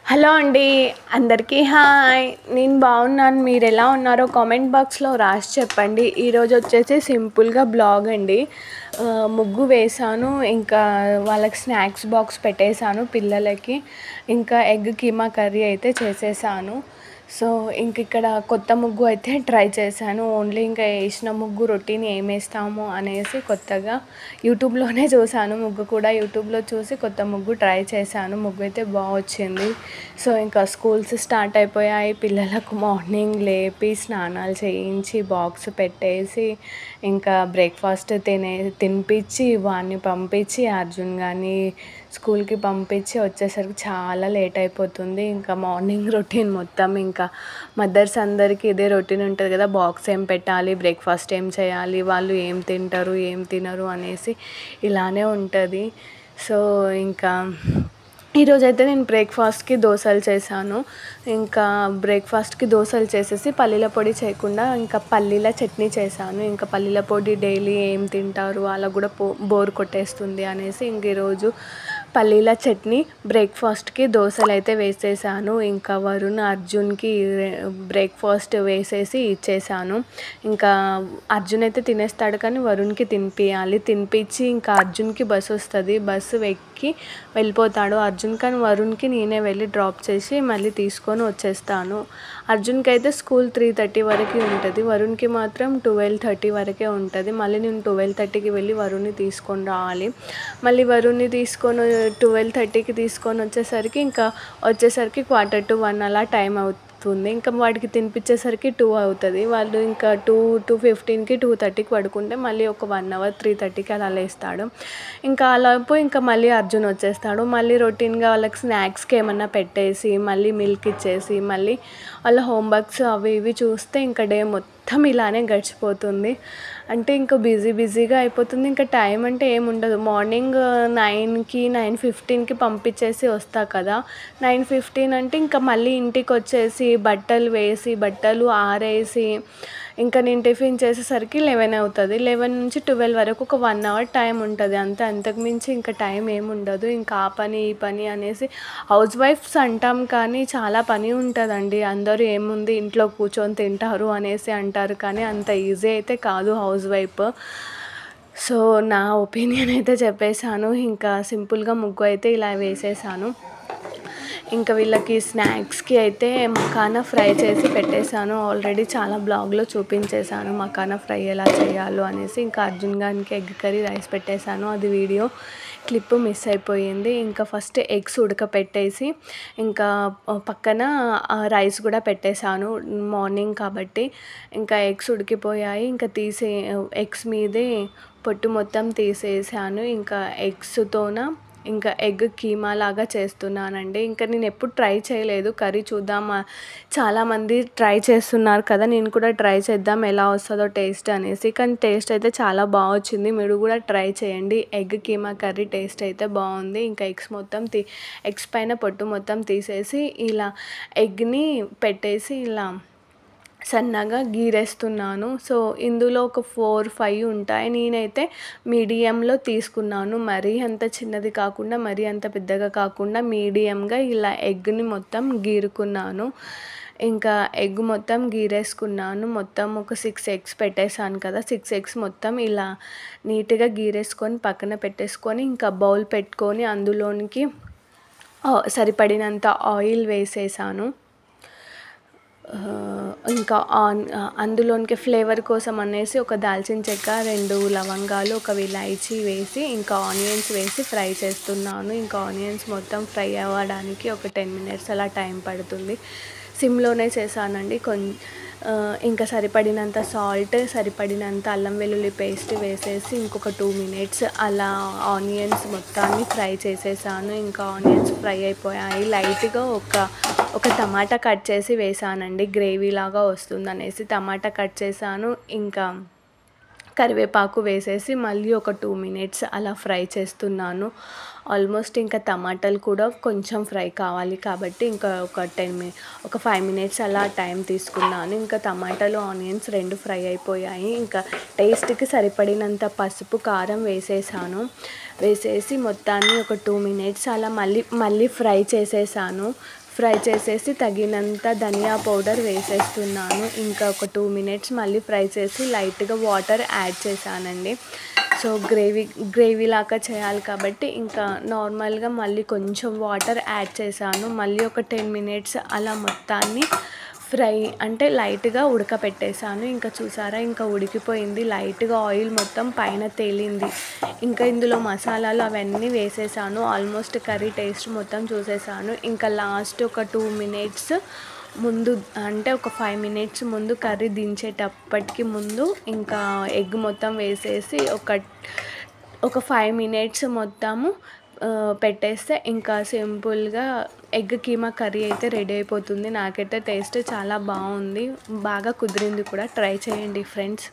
Hello అండి, అందరికీ hi. నేను బాగున్నాను. మీరు ఎలా ఉన్నారో కామెంట్ బాక్స్లో రాసి చెప్పండి. ఈరోజు వచ్చేసి సింపుల్గా బ్లాగ్ అండి. ముగ్గు వేసాను, ఇంకా వాళ్ళకి స్నాక్స్ బాక్స్ పెట్టేశాను పిల్లలకి, ఇంకా ఎగ్ కీమా కర్రీ అయితే చేసేసాను. సో ఇంక ఇక్కడ కొత్త ముగ్గు అయితే ట్రై చేశాను. ఓన్లీ ఇంకా వేసిన ముగ్గు రొటీన్ ఏమేస్తాము అనేసి కొత్తగా యూట్యూబ్లోనే చూశాను. ముగ్గు కూడా యూట్యూబ్లో చూసి కొత్త ముగ్గు ట్రై చేశాను. ముగ్గు అయితే బాగా వచ్చింది. సో ఇంకా స్కూల్స్ స్టార్ట్ అయిపోయాయి. పిల్లలకు మార్నింగ్ లేపి స్నానాలు చేయించి బాక్స్ పెట్టేసి ఇంకా బ్రేక్ఫాస్ట్ తినిపించి వాడిని పంపించి అర్జున్ కానీ స్కూల్కి పంపించి వచ్చేసరికి చాలా లేట్ అయిపోతుంది. ఇంకా మార్నింగ్ రొటీన్ మొత్తం ఇంకా మదర్స్ అందరికీ ఇదే రొటీన్ ఉంటుంది కదా, బాక్స్ ఏం పెట్టాలి, బ్రేక్ఫాస్ట్ ఏం చేయాలి, వాళ్ళు ఏం తింటారు ఏం తినరు అనేసి ఇలానే ఉంటుంది. సో ఇంకా ఈరోజైతే నేను బ్రేక్ఫాస్ట్కి దోశలు చేశాను. ఇంకా బ్రేక్ఫాస్ట్కి దోశలు చేసేసి పల్లీల పొడి చేయకుండా ఇంకా పల్లీల చట్నీ చేశాను. ఇంకా పల్లీల పొడి డైలీ ఏం తింటారు, వాళ్ళకు కూడా బోర్ కొట్టేస్తుంది అనేసి ఇంక ఈరోజు పల్లీల చట్నీ బ్రేక్ఫాస్ట్కి దోశలు అయితే వేసేసాను. ఇంకా వరుణ్ అర్జున్కి బ్రేక్ఫాస్ట్ వేసేసి ఇచ్చేసాను. ఇంకా అర్జున్ అయితే తినేస్తాడు కానీ వరుణ్కి తినిపించి ఇంకా అర్జున్కి బస్సు వస్తుంది, బస్సు ఎక్కి వెళ్ళిపోతాడు అర్జున్. కానీ వరుణ్కి నేనే వెళ్ళి డ్రాప్ చేసి మళ్ళీ తీసుకొని వచ్చేస్తాను. అర్జున్కి అయితే స్కూల్ 3:30 వరకు ఉంటుంది, వరుణ్కి మాత్రం 12:30 వరకే ఉంటుంది. మళ్ళీ నేను 12:30కి వెళ్ళి వరుణ్ని తీసుకొని రావాలి. మళ్ళీ వరుణ్ని తీసుకొని 12:30కి తీసుకొని వచ్చేసరికి 1:15 అలా టైం అవుతుంది. ఇంకా వాడికి తినిపించేసరికి 2 అవుతుంది. వాళ్ళు ఇంకా 2:15కి 2:30కి పడుకుంటే మళ్ళీ ఒక 1 అవర్ 3:30కి అలా లేస్తాడు. ఇంకా అలాపు ఇంకా మళ్ళీ అర్జున్ వచ్చేస్తాడు. మళ్ళీ రొటీన్గా వాళ్ళకి స్నాక్స్కి ఏమన్నా పెట్టేసి మళ్ళీ మిల్క్ ఇచ్చేసి మళ్ళీ వాళ్ళ హోంవర్క్స్ అవి ఇవి చూస్తే ఇంకా డే మొత్తం ఇలానే గడిచిపోతుంది. అంటే ఇంకా బిజీగా అయిపోతుంది. ఇంకా టైం అంటే ఏముండదు. మార్నింగ్ 9కి 9:15కి పంపించేసి వస్తా కదా, 9:15 అంటే ఇంకా మళ్ళీ ఇంటికి వచ్చేసి బట్టలు ఆరేసి ఇంకా నేను టిఫిన్ చేసేసరికి 11 అవుతుంది. 11 నుంచి 12 వరకు ఒక 1 అవర్ టైం ఉంటుంది అంతే. అంతకుమించి ఇంకా టైం ఏముండదు. ఇంకా ఆ పని ఈ పని అనేసి హౌస్ వైఫ్స్ అంటాం కానీ చాలా పని ఉంటుందండి. అందరూ ఏముంది ఇంట్లో కూర్చొని తింటారు అనేసి అంటారు కానీ అంత ఈజీ అయితే కాదు హౌస్ వైఫ్. సో నా ఒపీనియన్ అయితే చెప్పేశాను. ఇంకా సింపుల్గా ముగ్గు అయితే ఇలా వేసేసాను. ఇంకా వీళ్ళకి స్నాక్స్కి అయితే మకానా ఫ్రై చేసి పెట్టేశాను. ఆల్రెడీ చాలా బ్లాగ్లో చూపించేశాను మకానా ఫ్రై ఎలా చేయాలో అనేసి. ఇంకా అర్జున్ గారికి ఎగ్ కర్రీ రైస్ పెట్టేశాను, అది వీడియో క్లిప్ మిస్ అయిపోయింది. ఇంకా ఫస్ట్ ఎగ్స్ ఉడకపెట్టేసి ఇంకా పక్కన రైస్ కూడా పెట్టేశాను మార్నింగ్ కాబట్టి. ఇంకా ఎగ్స్ ఉడికిపోయాయి. ఇంకా ఎగ్స్ మీదే పొట్టు మొత్తం తీసేసాను. ఇంకా ఎగ్స్తోన ఇంకా ఎగ్ కీమా లాగా చేస్తున్నానండి. ఇంకా నేను ఎప్పుడు ట్రై చేయలేదు, కర్రీ చూద్దాం, చాలామంది ట్రై చేస్తున్నారు కదా, నేను కూడా ట్రై చేద్దాం ఎలా వస్తుందో టేస్ట్ అనేసి. కానీ టేస్ట్ అయితే చాలా బాగా వచ్చింది. మీరు కూడా ట్రై చేయండి. ఎగ్ కీమా కర్రీ టేస్ట్ అయితే బాగుంది. ఇంకా ఎగ్స్ పైన పొట్టు మొత్తం తీసేసి ఇలా ఎగ్ని పెట్టేసి ఇలా సన్నగా గీరేస్తున్నాను. సో ఇందులో ఒక 4-5 ఉంటాయి. నేనైతే మీడియంలో తీసుకున్నాను. మరీ అంత చిన్నది కాకుండా మరీ అంత పెద్దగా కాకుండా మీడియంగా ఇలా ఎగ్ని మొత్తం గీరుకున్నాను. ఇంకా ఎగ్ మొత్తం గీరేసుకున్నాను. మొత్తం ఒక 6 ఎగ్స్ పెట్టేశాను కదా, 6 ఎగ్స్ మొత్తం ఇలా నీట్గా గీరేసుకొని పక్కన పెట్టేసుకొని ఇంకా బౌల్ పెట్టుకొని అందులోనికి సరిపడినంత ఆయిల్ వేసేసాను. ఇంకా అందులోనికి ఫ్లేవర్ కోసం అనేసి ఒక దాల్చిన చెక్క, 2 లవంగాలు, ఒక ఇలాచీ వేసి ఇంకా ఆనియన్స్ వేసి ఫ్రై చేస్తున్నాను. ఇంకా ఆనియన్స్ మొత్తం ఫ్రై అవ్వడానికి ఒక 10 మినిట్స్ అలా టైం పడుతుంది. సిమ్లోనే చేశానండి. ఇంకా సరిపడినంత సాల్ట్, సరిపడినంత అల్లం వెల్లుల్లి పేస్ట్ వేసేసి ఇంకొక 2 మినిట్స్ అలా ఆనియన్స్ మొత్తాన్ని ఫ్రై చేసేసాను. ఇంకా ఆనియన్స్ ఫ్రై అయిపోయాయి. లైట్గా ఒక టమాటా కట్ చేసి వేసానండి, గ్రేవీ లాగా వస్తుందనేసి టమాటా కట్ చేశాను. ఇంకా కరివేపాకు వేసేసి మళ్ళీ ఒక 2 మినిట్స్ అలా ఫ్రై చేస్తున్నాను. ఆల్మోస్ట్ ఇంకా టమాటాలు కూడా కొంచెం ఫ్రై కావాలి కాబట్టి ఇంకా ఒక 5 మినిట్స్ అలా టైం తీసుకున్నాను. ఇంకా టమాటాలు ఆనియన్స్ 2 ఫ్రై అయిపోయాయి. ఇంకా టేస్ట్కి సరిపడినంత పసుపు కారం వేసేసి మొత్తాన్ని ఒక 2 మినిట్స్ అలా మళ్ళీ ఫ్రై చేసేసాను. ఫ్రై చేసేసి తగినంత ధనియా పౌడర్ వేసేస్తున్నాను. ఇంకా ఒక 2 మినిట్స్ మళ్ళీ ఫ్రై చేసి లైట్గా వాటర్ యాడ్ చేశానండి. సో గ్రేవీ లాగా చేయాలి కాబట్టి ఇంకా నార్మల్గా మళ్ళీ కొంచెం వాటర్ యాడ్ చేశాను. మళ్ళీ ఒక 10 మినిట్స్ అలా మొత్తాన్ని ఫ్రై అంటే లైట్గా ఉడకపెట్టేశాను. ఇంకా చూసారా, ఇంకా ఉడికిపోయింది. లైట్గా ఆయిల్ మొత్తం పైన తేలింది. ఇంకా ఇందులో మసాలాలు అవన్నీ వేసేసాను. ఆల్మోస్ట్ కర్రీ టేస్ట్ మొత్తం చూసేసాను. ఇంకా లాస్ట్ ఒక 2 మినిట్స్ ముందు అంటే ఒక 5 మినిట్స్ ముందు కర్రీ దించేటప్పటికి ముందు ఇంకా ఎగ్ మొత్తం వేసేసి ఒక 5 మినిట్స్ మొత్తము పెట్టేస్తే ఇంకా సింపుల్గా ఎగ్ కీమా కర్రీ అయితే రెడీ అయిపోతుంది. నాకైతే టేస్ట్ చాలా బాగుంది, బాగా కుదిరింది కూడా. ట్రై చేయండి ఫ్రెండ్స్.